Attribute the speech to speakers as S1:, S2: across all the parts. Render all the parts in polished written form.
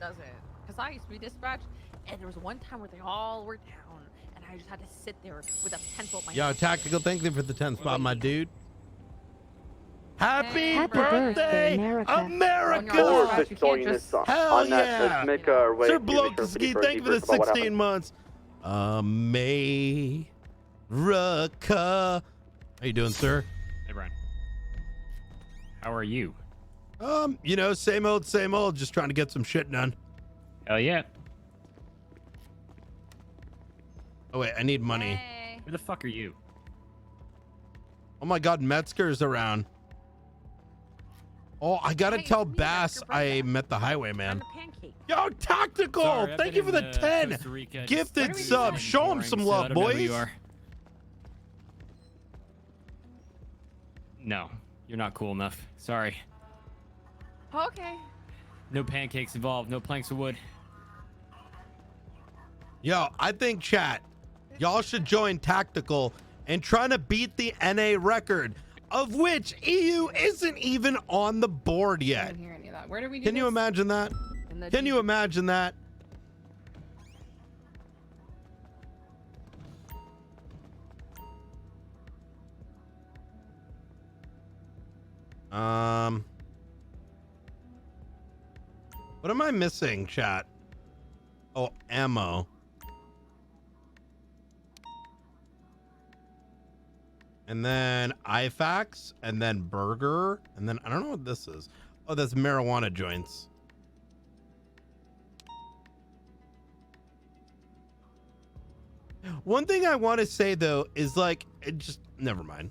S1: doesn't. Because I used to be dispatched, and there was one time where they all were down, and I just had to sit there with a pencil in my
S2: Yo,
S1: hand.
S2: Tactical, thank you for the 10 spot, my dude. Happy
S1: Happy
S2: birthday,
S3: America.
S2: America!
S1: Four
S4: Four
S1: you can't
S4: units
S1: just-
S2: Hell
S4: on that
S2: yeah!
S4: Dasmehdi are waiting
S2: Sir
S4: to make sure
S2: Blokowski,
S4: for
S2: thank you for the
S4: debrief about what
S2: 16
S4: happened.
S2: months. America. How you doing, sir?
S5: Hey, Brian. How are you?
S2: You know, same old, just trying to get some shit done.
S5: Hell yeah.
S2: Oh wait, I need money.
S1: Hey.
S5: Who the fuck are you?
S2: Oh my god, Metzger's around. Oh, I gotta
S1: Hey,
S2: tell
S1: it's me,
S2: Bass
S1: Metzger,
S2: I
S1: Brenda.
S2: met the highwayman.
S1: I'm the pancake.
S2: Yo, Tactical!
S5: Sorry, I've
S2: Thank
S5: been
S2: you for
S5: in,
S2: the 10
S5: Costa Rica. Just-
S2: gifted
S1: What are we
S2: sub.
S1: doing?
S2: Show him
S5: Boring,
S2: some
S5: so I
S2: love,
S5: don't know who
S2: boys.
S5: you are. No, you're not cool enough. Sorry.
S1: Okay.
S5: No pancakes involved. No planks of wood.
S2: Yo, I think chat, y'all should join Tactical and trying to beat the NA record, of which EU isn't even on the board
S6: I
S2: yet.
S6: didn't hear any of that. Where do we do
S2: Can you
S6: this?
S2: imagine that?
S1: And the
S2: Can you imagine that? What am I missing, chat? Oh, ammo. And then IFAX, and then burger, and then I don't know what this is. Oh, that's marijuana joints. One thing I want to say though is like, it just never mind.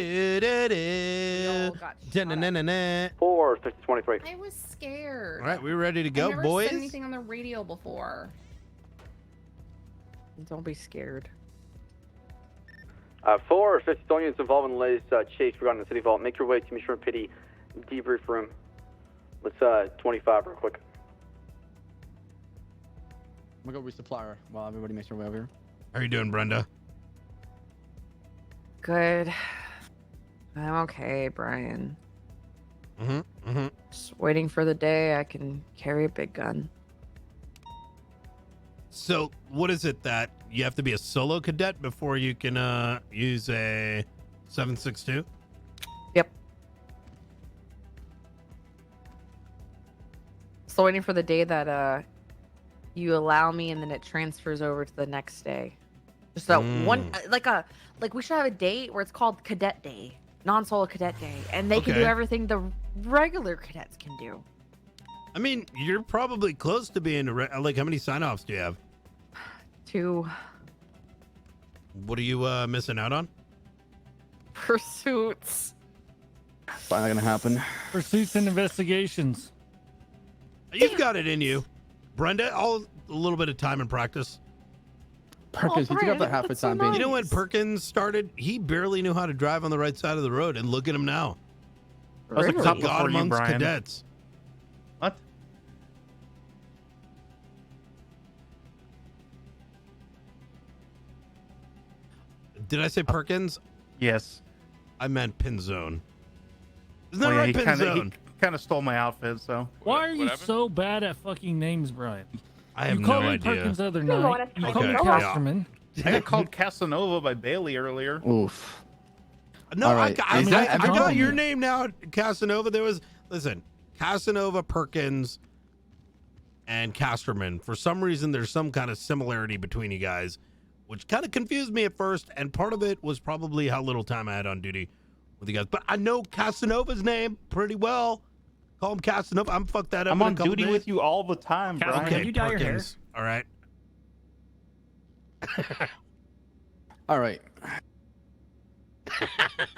S1: all got shot at.
S4: 4, 623.
S6: I was scared.
S2: All right, we ready to
S6: I've
S2: go,
S6: never
S2: boys?
S6: said anything on the radio before.
S1: Don't be scared.
S4: 4, 50 units involved in the latest chase regarding the city vault. Make your way to Mission Pity debrief room. Let's 25 real quick.
S7: I'm gonna go resupply her while everybody makes their way over here.
S2: How are you doing, Brenda?
S1: Good. I'm okay, Brian. Just waiting for the day I can carry a big gun.
S2: So, what is it that you have to be a solo cadet before you can use a 7.62?
S1: Yep. So waiting for the day that you allow me and then it transfers over to the next day. Just that one like we should have a date where it's called Cadet Day, non-solo Cadet Day, and they can do
S2: Okay.
S1: everything the regular cadets can do.
S2: I mean, you're probably close to being like, how many sign-offs do you have?
S1: 2
S2: What are you missing out on?
S1: pursuits.
S7: Finally gonna happen.
S8: Pursuits and investigations.
S2: You've got it in you, Brenda. All a little bit of time and practice.
S7: Perkins, he took
S1: Brian,
S7: up the half the
S1: that's so
S7: time.
S1: nice.
S2: You know when Perkins started, he barely knew how to drive on the right side of the road, and look at him now.
S8: I was a
S1: Really?
S8: cop
S2: God
S8: before you,
S2: amongst
S8: Brian.
S2: cadets.
S8: What?
S2: Did I say Perkins?
S8: Yes.
S2: I meant Pinzone. Isn't that
S8: Well, yeah,
S2: right,
S8: he
S2: Pinzone?
S8: kind of stole my outfit, so.
S9: Why are you so bad at fucking names, Brian?
S2: I have
S9: You
S2: no
S9: called me
S2: idea.
S9: Perkins the other
S3: You're going
S9: night.
S3: to
S9: You called me
S2: Okay,
S9: Casterman.
S8: I got called Casanova by Bailey earlier.
S7: Oof.
S2: No,
S7: All right.
S2: I
S7: Is that
S2: got
S7: everybody?
S2: your name now, Casanova. There was, listen, Casanova, Perkins, and Casterman. For some reason, there's some kind of similarity between you guys, which kind of confused me at first. And part of it was probably how little time I had on duty with you guys. But I know Casanova's name pretty well. Call him Casanova. I'm fucked that up.
S8: I'm
S2: in a
S8: on
S2: couple
S8: duty
S2: days.
S8: with you all the time,
S5: Casanova,
S8: Brian.
S2: Okay,
S5: Can you dye your hair?
S2: Perkins. All right.
S7: All right.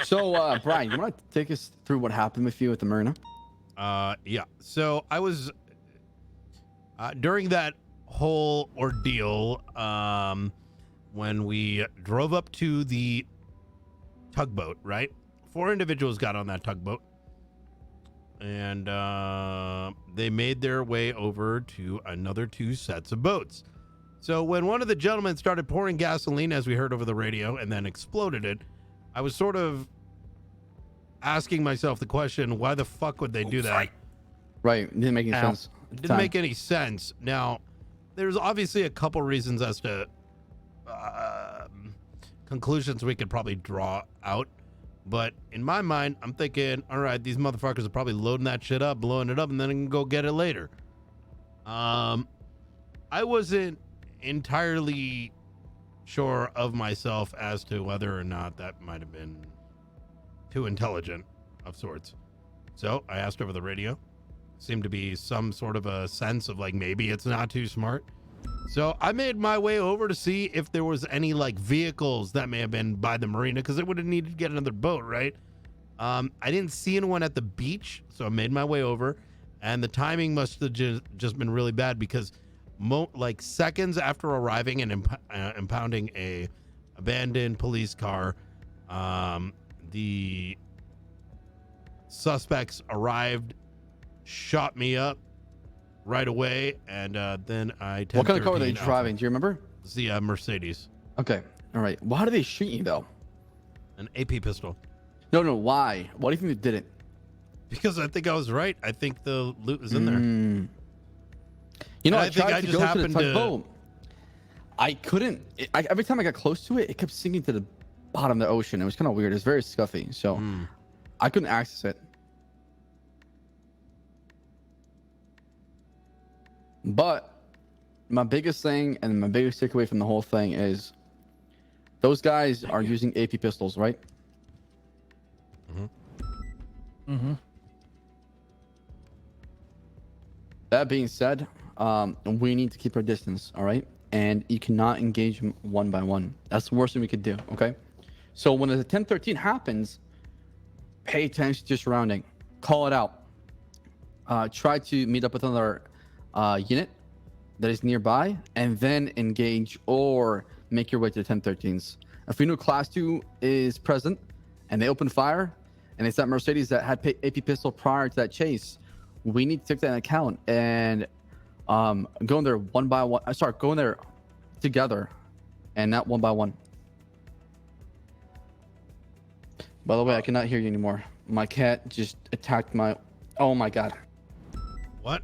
S7: So, Brian, you want to take us through what happened with you at the Marina?
S2: Yeah. So I was during that whole ordeal when we drove up to the tugboat, right? 4 individuals got on that tugboat, and they made their way over to another 2 sets of boats. So when one of the gentlemen started pouring gasoline, as we heard over the radio, and then exploded it, I was sort of asking myself the question, why the fuck would they do that?
S7: Right. It didn't make any sense.
S2: It didn't make any sense. Now, there's obviously a couple reasons as to conclusions we could probably draw out. But in my mind, I'm thinking, all right, these motherfuckers are probably loading that shit up, blowing it up, and then I can go get it later. I wasn't entirely sure of myself as to whether or not that might have been too intelligent of sorts. So I asked over the radio. Seemed to be some sort of a sense of like maybe it's not too smart. So I made my way over to see if there was any like vehicles that may have been by the marina, because it would have needed to get another boat, right? I didn't see anyone at the beach, so I made my way over, and the timing must have just been really bad, because like seconds after arriving and impounding a abandoned police car, the suspects arrived, shot me up right away, and then I...
S7: What kind of car were they driving? Do you remember?
S2: It's the Mercedes.
S7: Okay. All right. Why did they shoot you, though?
S2: An AP pistol.
S7: No. Why? Why do you think they did it?
S2: Because I think I was right. I think the loot was in there.
S7: You know,
S2: And
S7: I tried to go to the
S2: to...
S7: tugboat. I couldn't. Every time I got close to it, it kept sinking to the bottom of the ocean. It was kind of weird. It was very scuffy. So I couldn't access it. But my biggest thing and my biggest takeaway from the whole thing is those guys are using AP pistols, right? That being said, we need to keep our distance, all right? And you cannot engage them one by one. That's the worst thing we could do, okay? So when the 1013 happens, pay attention to your surrounding. Call it out. Try to meet up with another unit that is nearby, and then engage or make your way to the 1013s. If we know Class 2 is present and they open fire, and it's that Mercedes that had AP pistol prior to that chase, we need to take that into account and go in there one by one. Go in there together and not one by one. By the way, I cannot hear you anymore. My cat just attacked my... Oh my God.
S2: What?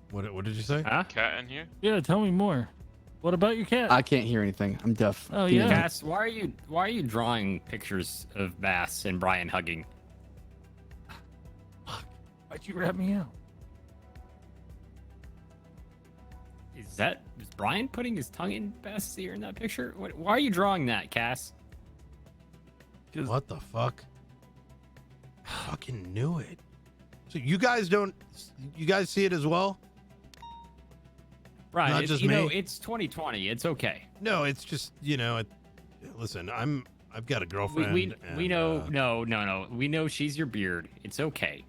S2: What did you say?
S5: Huh?
S3: Cat in here?
S9: Yeah, tell me more. What about your cat?
S7: I can't hear anything. I'm deaf.
S9: Oh, yeah.
S5: Cass, why are you drawing pictures of Bass and Brian hugging?
S9: Why'd you rat me out?
S5: Is Brian putting his tongue in Bass's ear in that picture? Why are you drawing that, Cass?
S2: What the fuck? I fucking knew it. So you guys see it as well?
S5: Right.
S2: Not just me?
S5: It's 2020. It's okay.
S2: No, it's just, listen, I've got a girlfriend.
S5: We know, no. We know she's your beard. It's okay.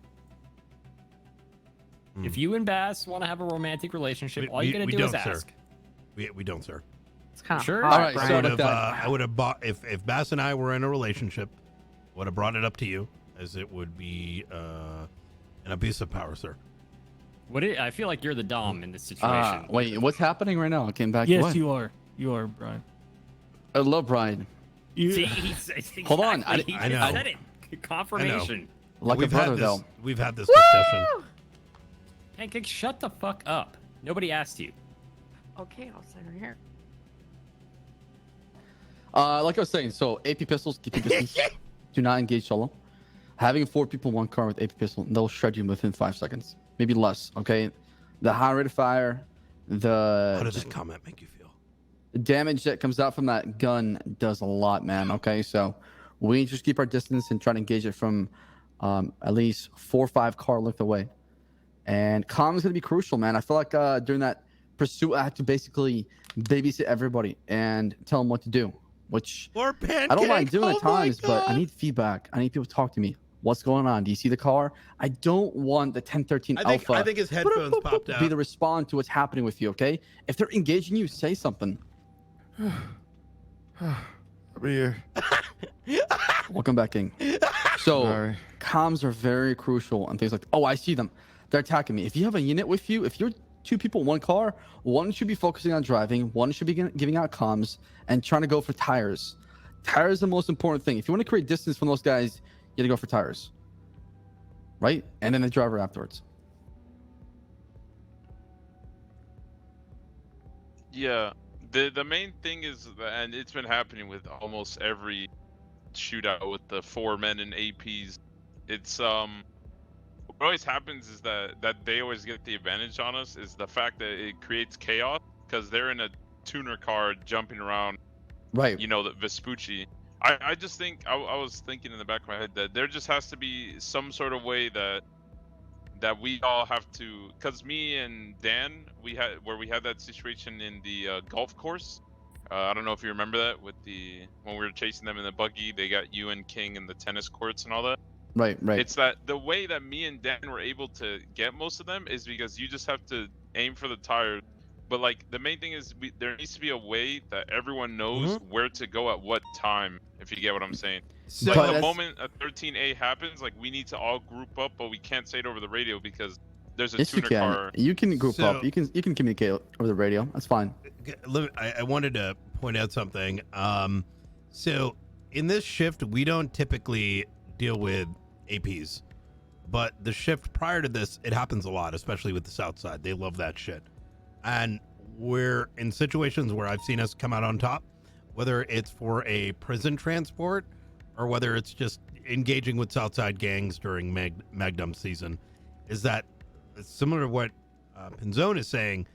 S5: If you and Bass want to have a romantic relationship, all you gotta do is ask.
S2: Sir. We don't, sir.
S1: It's kind of
S5: Sure.
S7: All right,
S1: hard,
S7: so
S2: I would have bought, if Bass and I were in a relationship, would have brought it up to you, as it would be an abuse of power, sir.
S5: I feel like you're the dom in this situation.
S7: Wait, what's happening right now? I came back.
S9: Yes,
S7: What?
S9: you are. You are, Brian.
S7: I love Brian.
S5: See,
S7: Hold on,
S5: I
S2: I know.
S5: said it. Confirmation.
S7: Like a brother, though.
S2: We've had this discussion.
S5: Pancake, shut the fuck up. Nobody asked you.
S1: Okay, I'll sit right here.
S7: Like I was saying, so AP pistols, keep your distance. Do not engage solo. Having 4 people in one car with AP pistol, they'll shred you within 5 seconds, maybe less. Okay, the high rate of fire,
S2: How does that comment make you feel?
S7: the damage that comes out from that gun does a lot, man. Okay, so we need to just keep our distance and try to engage it from at least 4 or 5 car length away. And comm is gonna be crucial, man. I feel like during that pursuit, I had to basically babysit everybody and tell them what to do. Which
S2: Or Pancake.
S7: I don't mind doing
S2: Oh
S7: at times,
S2: my
S7: but I
S2: God.
S7: need feedback. I need people to talk to me. What's going on? Do you see the car? I don't want the 1013 Alpha
S2: I think his headphones popped
S7: be
S2: out.
S7: the respond to what's happening with you, okay? If they're engaging you, say something.
S10: Over here.
S7: Welcome back in. So
S10: Sorry.
S7: comms are very crucial and things like, oh, I see them. They're attacking me. If you have a unit with you, if you're two people in one car. One should be focusing on driving. One should be giving out comms and trying to go for tires. Tires is the most important thing. If you want to create distance from those guys, you got to go for tires, right? And then the driver afterwards.
S3: Yeah, the main thing is, and it's been happening with almost every shootout with the 4 men and APs. It's what always happens is that they always get the advantage on us is the fact that it creates chaos because they're in a tuner car jumping around,
S7: Right.
S3: you know, the Vespucci. I just think I was thinking in the back of my head that there just has to be some sort of way that we all have to, because me and Dan, we had that situation in the golf course. I don't know if you remember that when we were chasing them in the buggy, they got you and King in the tennis courts and all that.
S7: Right.
S3: It's that the way that me and Dan were able to get most of them is because you just have to aim for the tires. But like the main thing is there needs to be a way that everyone knows where to go at what time, if you get what I'm saying.
S2: So
S3: Like the moment a 13A happens, like we need to all group up, but we can't say it over the radio because there's a
S7: Yes, you
S3: tuner
S7: can.
S3: car.
S7: You can group
S2: So-
S7: up. You can communicate over the radio. That's fine.
S2: I wanted to point out something. So in this shift, we don't typically deal with APs, but the shift prior to this, it happens a lot, especially with the South Side. They love that shit. And we're in situations where I've seen us come out on top, whether it's for a prison transport or whether it's just engaging with Southside gangs during Magnum season, is that similar to what Pinzone is saying,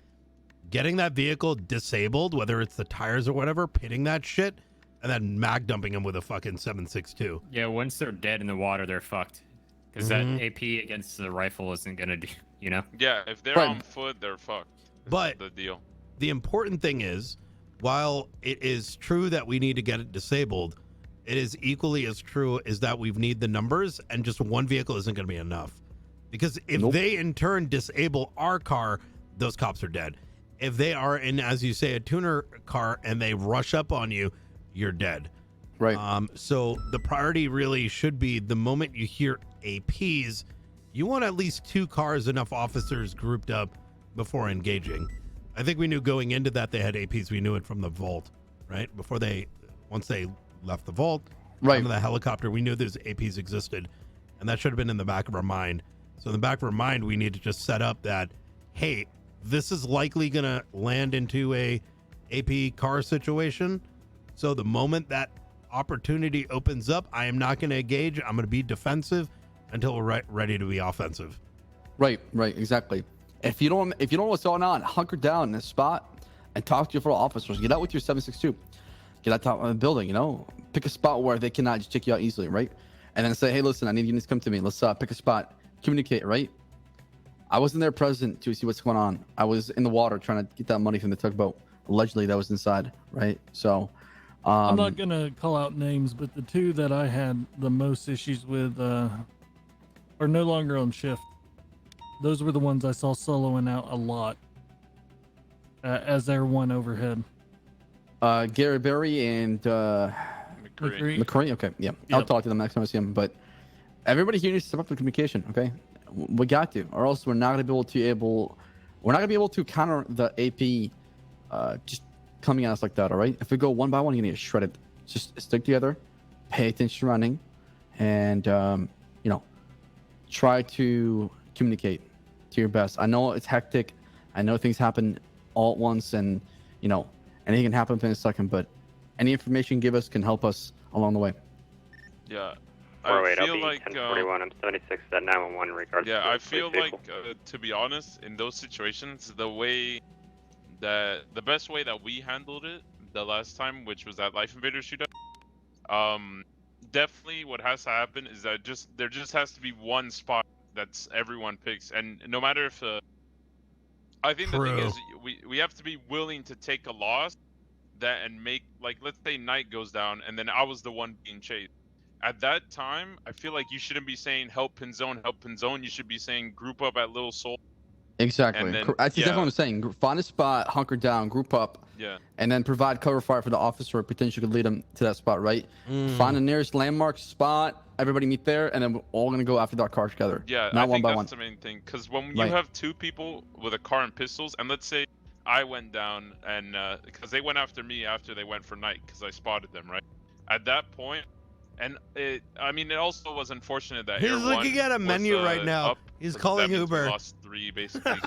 S2: getting that vehicle disabled, whether it's the tires or whatever, pitting that shit, and then mag dumping them with a fucking 7.62.
S5: Yeah, once they're dead in the water, they're fucked. Because that AP against the rifle isn't gonna do, you know?
S3: Yeah, if they're
S7: Right.
S3: on foot, they're fucked. Is
S2: But-
S3: the deal.
S2: The important thing is, while it is true that we need to get it disabled, it is equally as true is that we need the numbers, and just one vehicle isn't going to be enough. Because if
S7: Nope.
S2: they in turn disable our car, those cops are dead. If they are in, as you say, a tuner car and they rush up on you, you're dead.
S7: Right.
S2: So the priority really should be the moment you hear APs, you want at least 2 cars, enough officers grouped up before engaging. I think we knew going into that they had APs. We knew it from the vault, right? Once they left the vault,
S7: Right.
S2: onto the helicopter, we knew those APs existed, and that should have been in the back of our mind. So in the back of our mind, we need to just set up that, hey, this is likely going to land into a AP car situation. So the moment that opportunity opens up, I am not going to engage. I'm going to be defensive until we're ready to be offensive.
S7: Right, exactly. If you don't know what's going on, hunker down in a spot and talk to your fellow officers. Get out with your 7.62. Get out top of the building, pick a spot where they cannot just check you out easily, right? And then say, hey, listen, I need you to come to me. Let's pick a spot, communicate, right? I wasn't there present to see what's going on. I was in the water trying to get that money from the tugboat. Allegedly, that was inside, right? So,
S9: I'm not gonna call out names, but the 2 that I had the most issues with are no longer on shift. Those were the ones I saw soloing out a lot as their one overhead.
S7: Gary Berry and
S3: McCree.
S7: McCree. Okay, yeah. I'll talk to them next time I see them. But everybody here needs to step up the communication. Okay, we got to, or else we're not gonna be able to counter the AP just coming at us like that. All right, if we go one by one, you're gonna get shredded. Just stick together, pay attention to running, and try to communicate to your best. I know it's hectic. I know things happen all at once, and anything can happen within a second. But any information you give us can help us along the way.
S3: Yeah.
S10: Or
S3: I
S10: wait, I'll
S3: feel
S10: be
S3: like
S10: 1041. I'm 76 at 911 in regards to
S3: yeah,
S10: the
S3: I feel
S10: police
S3: like
S10: vehicle.
S3: to be honest, in those situations, the best way that we handled it the last time, which was that Life Invader shootout, definitely what has to happen is that there just has to be one spot that's everyone picks, and no matter if I think the thing
S2: True.
S3: is we have to be willing to take a loss that and make, like, let's say night goes down and then I was the one being chased. At that time, I feel like you shouldn't be saying help Pinzone, help Pinzone. You should be saying group up at Little Soul.
S7: Exactly.
S3: And then-
S7: That's
S3: yeah.
S7: exactly what I'm saying. Find a spot, hunker down, group up,
S3: Yeah.
S7: and then provide cover fire for the officer who potentially could lead them to that spot, right? Find the nearest landmark spot, everybody meet there, and then we're all gonna go after that car together.
S3: Yeah,
S7: not
S3: I
S7: one
S3: think
S7: by
S3: that's
S7: one.
S3: the main thing. Because when
S7: Right.
S3: you have two people with a car and pistols, and let's say I went down and because they went after me after they went for night because I spotted them, right? At that point, and it also was unfortunate that
S2: He's
S3: Air
S2: looking
S3: One
S2: at a
S3: was,
S2: menu right now.
S3: up,
S2: He's
S3: 'cause
S2: calling
S3: that means we
S2: Uber.
S3: lost 3 basically,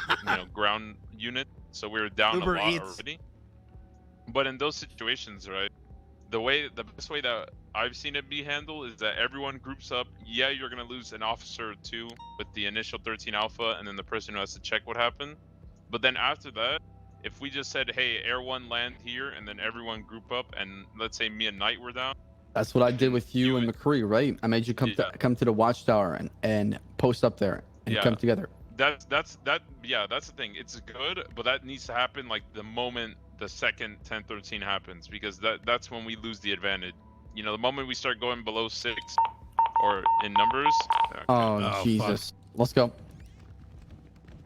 S3: ground unit, so we were down
S2: Uber
S3: a lot
S2: Eats.
S3: already. But in those situations, right, the best way that I've seen it be handled is that everyone groups up. Yeah, you're gonna lose an officer or two with the initial 13 Alpha, and then the person who has to check what happened. But then after that, if we just said, "Hey, Air One, land here," and then everyone group up, and let's say me and Knight were down.
S7: That's what I did with you and McCree, right? I made you come to the watchtower and post up there and come together.
S3: That's the thing. It's good, but that needs to happen like the moment the second 1013 happens, because that's when we lose the advantage. You know, the moment we start going below 6 or in numbers. Okay.
S7: Oh, Jesus. Let's go.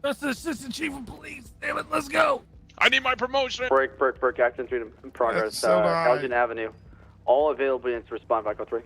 S9: That's the assistant chief of police. Damn it, let's go.
S3: I need my promotion.
S4: Break. Accident in progress.
S2: That's so high.
S4: Elgin Avenue. All available units to respond. 503.